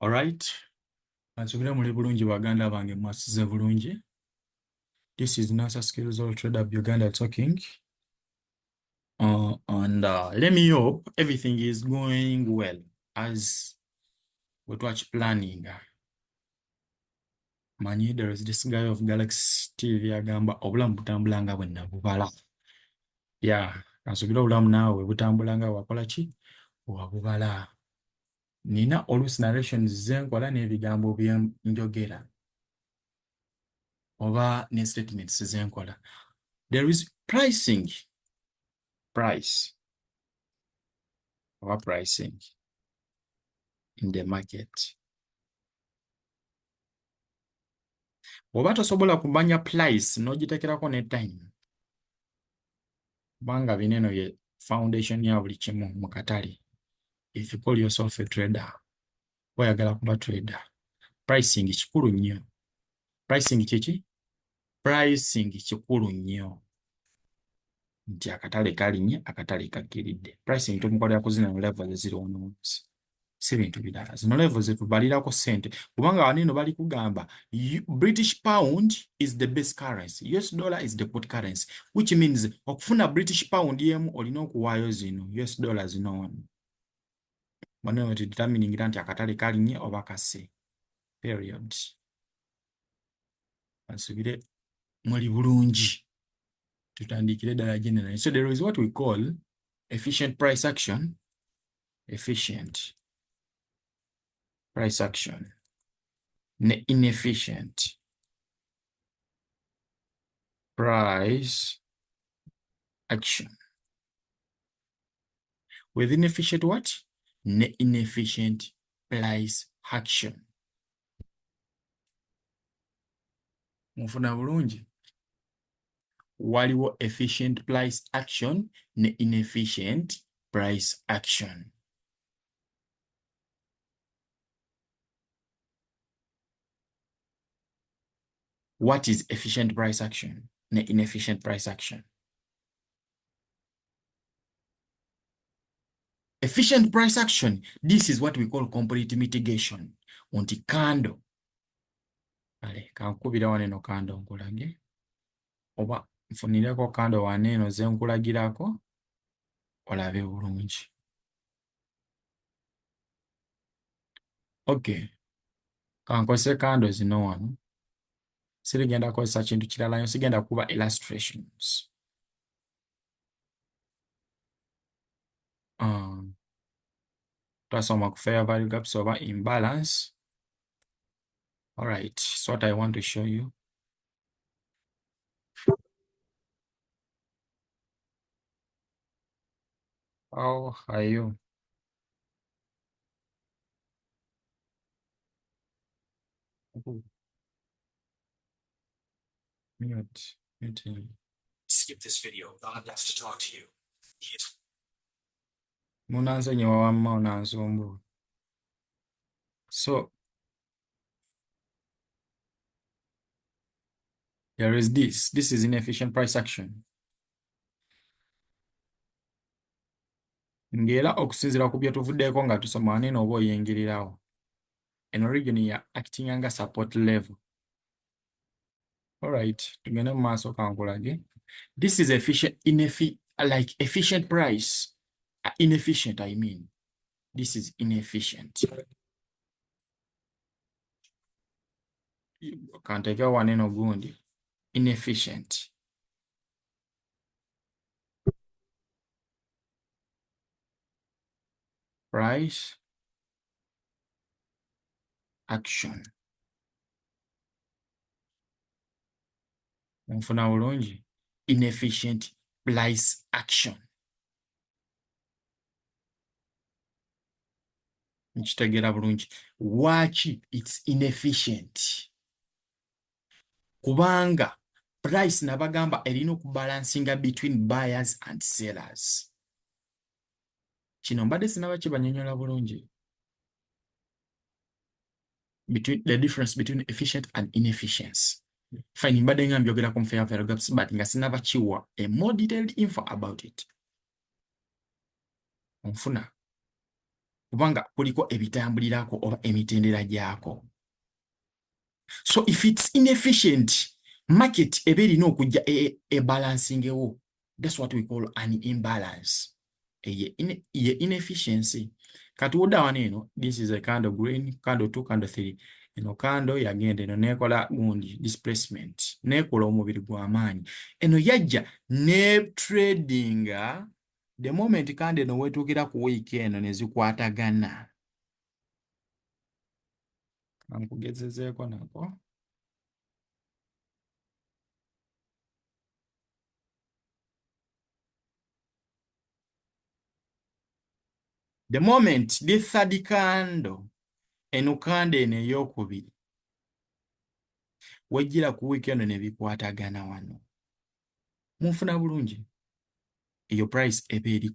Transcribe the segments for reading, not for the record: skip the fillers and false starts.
All right. Ansubira muli bulungi baganda bange mwasize bulungi. This is NASA Skills All Trader Uganda talking. Let me hope everything is going well as we watch planning. Mani, there is this guy of Galaxy TV agamba obulamu butambulanga bwenna bubala. Yeah, ansubira obulamu naawe butambulanga wakola ki? Wabubala. Nina oluusi narrations zenkola n'ebigambo bye njogera. Oba ne statements zenkola. There is pricing. Price or pricing in the market. Oba tosobola kumanya price n'ogitekerako ne time. Banga bineno ye foundation ya buli kimu mu katale. If you call yourself a trader, oyagala kuba trader. Pricing kikulu nnyo. Pricing kiki? Pricing kikulu nnyo. Nti akatale kalinnye, akatale kakkiridde. Pricing tumukolera ku zino level zero once. Si bintu birala. Zino level zetubalirako ssente. Kubanga waneno bali kugamba British pound is the best currency. US dollar is the good currency. Which means okufuna British pound yemu olina okuwaayo zino US dollar zino wano. Waneno determining nti akatale kalinnye oba kasse. Period. Ansubire muli bulungi. Tutandikire ddala generally. So there is what we call efficient price action. Efficient price action. Inefficient price action. With inefficient what? Inefficient price action. Mufuna bulungi. Waliwo efficient price action ne inefficient price action. What is efficient price action ne inefficient price action? Efficient price action, this is what we call complete mitigation. Onti kando. Ale, kankubira waneno kando nkulage. Oba nfunireko kando waneno ze nkulagirako. Olabe bulungi. Okay. Kankose kando zino wano. Sirigenda kozesa kintu kirala nyo sigenda kuba illustrations. Twasoma ku fair value gaps over imbalance. All right, so what I want to show you. How are you? Mute. Skip this video. God wants to talk to you. Munanze nyewa wamma onanzombo. So there is this. This is inefficient price action. Ngera okusinzira ku bye tuvuddeko nga tusoma waneno oba oyingirirawo. Eno region ya acting nga support level. All right, tugende mu maaso kankulage. This is efficient, efficient price. Inefficient, I mean. This is inefficient. Can't take one in gundi. Inefficient. Price action. Mfuna bulungi. Inefficient price action. Nchitegera bulungi. Wachi it's inefficient. Kubanga price nabagamba erino kubalansinga between buyers and sellers. Kino mbadde sinaba kibanyonyola bulungi. Between the difference between efficient and inefficiency. Fine, mbadde nga mbyogera ku fair value gaps but nga sinaba kiwa a more detailed info about it. Onfuna. kubanga kuliko ebitambulirako oba emitendera gyako. So if it's inefficient, market eba erina okujja ebalansingewo. That's what we call an imbalance. Ye inefficiency. Kati wodda wano eno, this is a candle green, candle 2, candle 3. Eno candle yagenda eno nekola gundi displacement. Nekola omubiri gw'amaanyi. Eno yajja ne tradinga the moment kandi eno wetuukira ku week eno ne zikwatagana. Nkugezezeeko nako. The moment the third candle eno candle eno ey'okubiri wejjira ku week eno ne bikwatagana wano. Munfuna bulungi. Your price eba eri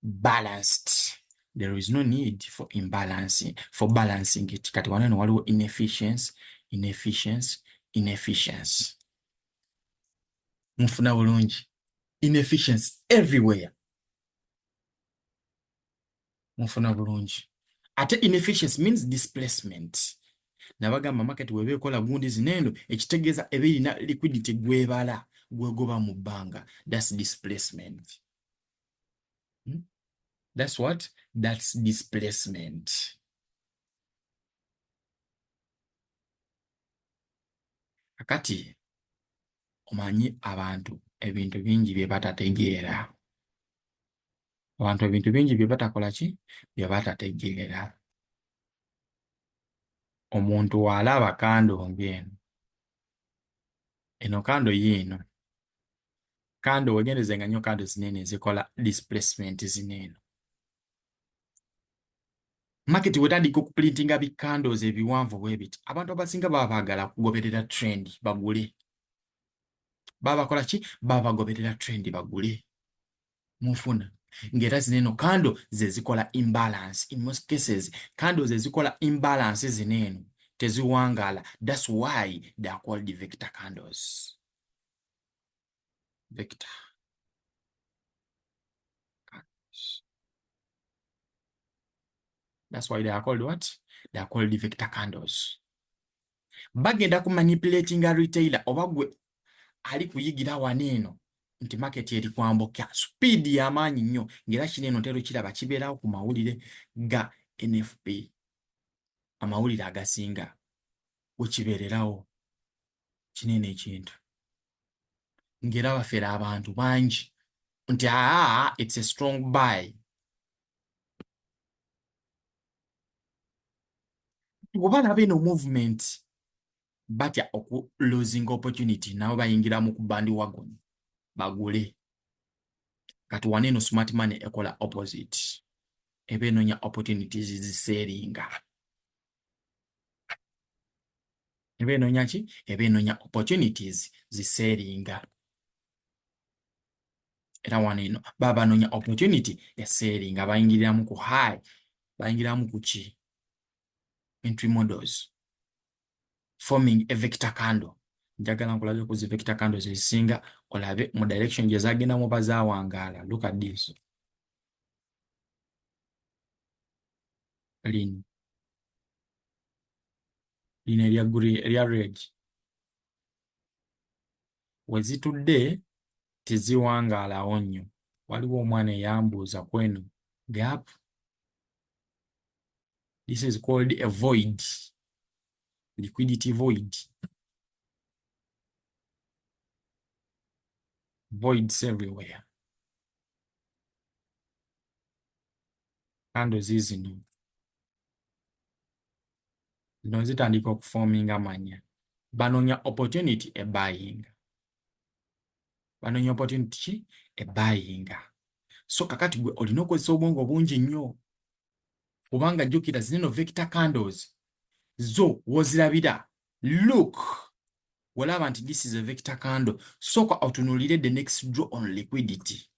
balanced. There is no need for imbalancing, for balancing it. Kati wano eno waliwo inefficiency. Munfuna bulungi. Inefficiency everywhere. Munfuna bulungi. Ate inefficiency means displacement. Nabagamba market weba ekola gundi zineno ekitegeeza eba erina liquidity gwebala gwegoba mu bbanga. That's displacement. That's what? That's displacement. Akati omanyi abantu ebintu bingi bye batategeera. Abantu ebintu bingi bye batakola ki? Bye batategeera. Omuntu w'alaba kando ng'eno. Eno kando yiino. Kando wegendezenga nnyo kando zinene zikola displacement zineno. Market wetandika okuprintinga bikandos ebiwanvu bwe biti. Abantu abasinga baba baagala kugoberera trend bagule. Baba bakola ki? Baba bagoberera trend bagule. Munfuna. Ngera zineno kando ze zikola imbalance. In most cases, kando ze zikola imbalance zineno teziwangala. That's why they are called the vector candles. Vector candles. That's why they are called what? They are called the vector candles. Bagenda ku manipulating a retailer oba gwe ali kuyigira waneeno nti market eri kwambuka speed y'amaanyi nnyo ngera kineno ntero kiraba kibeerawo ku mawulire ga NFP. Amawulire agasinga wekibeererawo kinene ekintu ngera bafeera abantu bangi nti it's a strong buy. Obalaba eno movement batya oku losing opportunity nabo bayingira mu kubandi wagon bagule. Kati waneeno smart money ekola opposite. Eba enoonya opportunities ziseeringa. Eba enoonya ki? Eba enoonya opportunities ziseeringa. Era waneeno baba banoonya opportunity eseeringa bayingiriramu ku high. Bayingiramu ku ki? Entry models. Forming a vector candle. Njagala nkulabe ku zi vector candles ezisinga olabe mu direction gye zagendamu bazaawangaala. Look at this. Lino erya red. Wezitudde teziwangaalawo nnyo. Waliwo omwana eyambuuza kweno gap. This is called a void. Liquidity void. Voids everywhere. Candles zino. Zino zitandika okuforminga manya. Banoonya opportunity e buying. Banoonya opportunity ki? E buying. So kakati gwe olina okozesa obwongo bungi nnyo. Kubanga jjukira zino vector candles zo wozirabira. Look. Walaba nti this is a vector candle. Soka otunuulire the next draw on liquidity.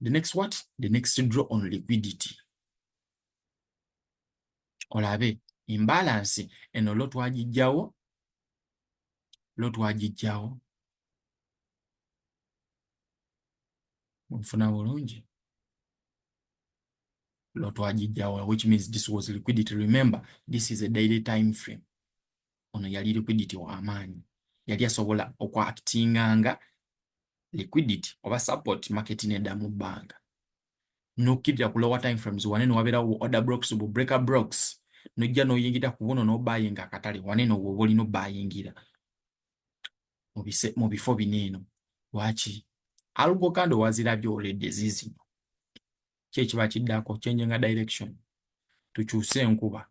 The next what? The next draw on liquidity. Olabe imbalance eno lotwagijjawo. Munfuna bulungi. lotwagijjawo, which means this was liquidity. Remember, this is a daily time frame. Ono yali liquidity w'amaanyi, yali asobola okwactinganga liquidity oba support market nedda mu bbanga. Nokkirira ku lower time frames wane wabeerawo order blocks bu breaker blocks, nojja noyingira ku buno n'obayinga akatale wane no woba olina obayingira mu bifo bineeno. Lwaki? Algo kando wazirabye already zizino. Ki ekiba kiddako? Changing direction. Tukyuse enkuba.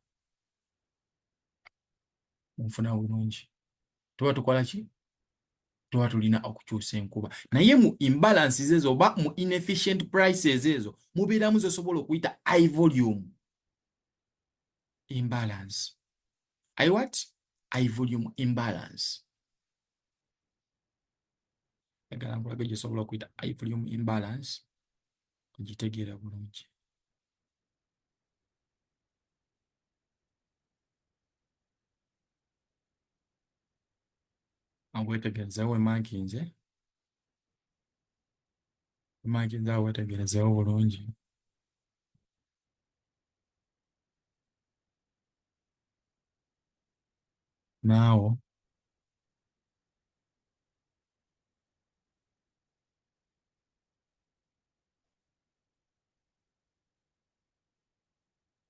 Munfuna bulungi. Tuba tukola ki? Tuba tulina okukyusa enkuba. Naye mu imbalances ezo oba mu inefficient prices ezo mubeeramu zosobola okuyita high volume imbalance. I what? High volume imbalance. Egala nkulage gyosobola okuyita high volume imbalance. Ogitegeera bulungi. Wetegerezeewo wemankinze. Wemankinze awo wetegerezeewo bulungi. Naawo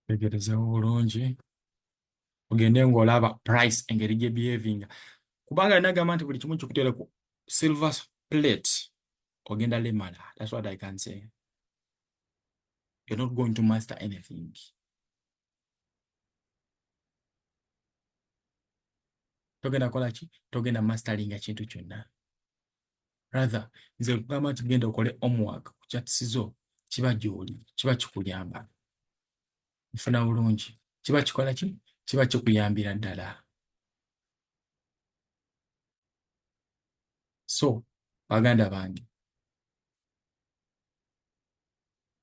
wetegerezeewo bulungi. Ogende ng'olaba price engeri gye behavinga. Kubanga nagamba nti buli kimu kikutere ku silver plate ogenda lemala. That's what I can say. You're not going to master anything. Togenda kola ki? Togenda masteringa kintu kyonna. Rather, nze kugamba nti genda okole homework ku kyatisizo kiba gy'oli, kiba kikuyamba. Nfuna bulungi. Kiba kikola ki? Kiba kikuyambira ddala. So, baganda bange,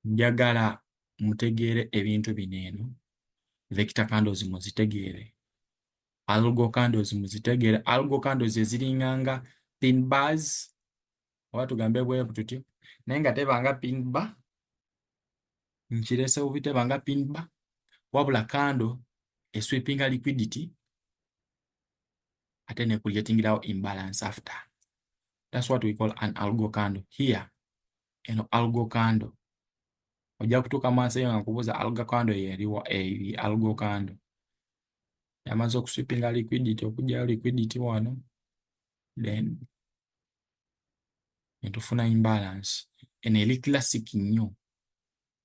njagala mutegeere ebintu bineeno. Vector candles muzitegeere. Algo candles muzitegeere. Algo candles ezilinganga pin bars. Oba tugambe bwe tuti. Naye nga tebanga pin bar. Nkirese bubi tebanga pin bar. Wabula candle esweepinga liquidity ate ne creatingirawo imbalance after. That's what we call an algo candle. Here, algo candle. Ojja kutuuka maaso eyo nga nkubuuza algo candle yeriwa algo candle. Yamaze okusweepinga liquidity, okugyayo liquidity wano. Then, netufuna imbalance. Eno eri classic nnyo.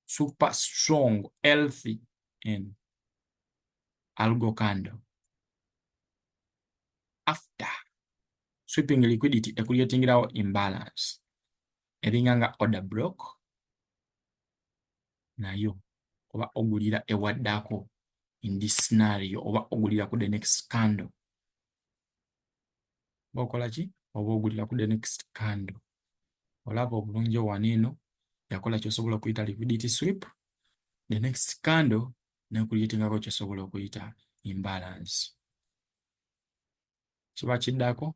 Super strong, healthy in algo candle. After sweeping liquidity, creatingirawo imbalance. Eringanga order block. Nayo oba ogulira ewaddako in this scenario oba ogulira ku the next candle. Okola ki? Oba ogulira ku the next candle. Olaba obulungi wanino yakola kyosobola okuyita liquidity sweep. The next candle ne creatingako kyosobola okuyita imbalance. Kiba kiddako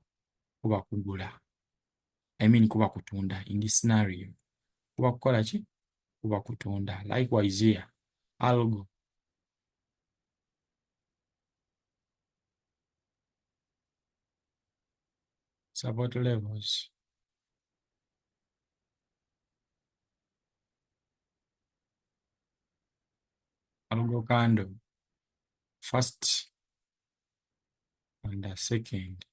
kuba kugula. I mean kuba kutunda in this scenario. Kuba kukola ki? Kuba kutunda. Likewise here. Algo. Support levels. Algo candle. First and the second.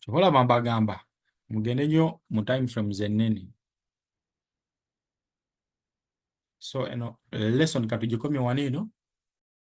Chokola mambagamba. Mugende nnyo mu time frames ennene. So eno lesson katugikomye wanino.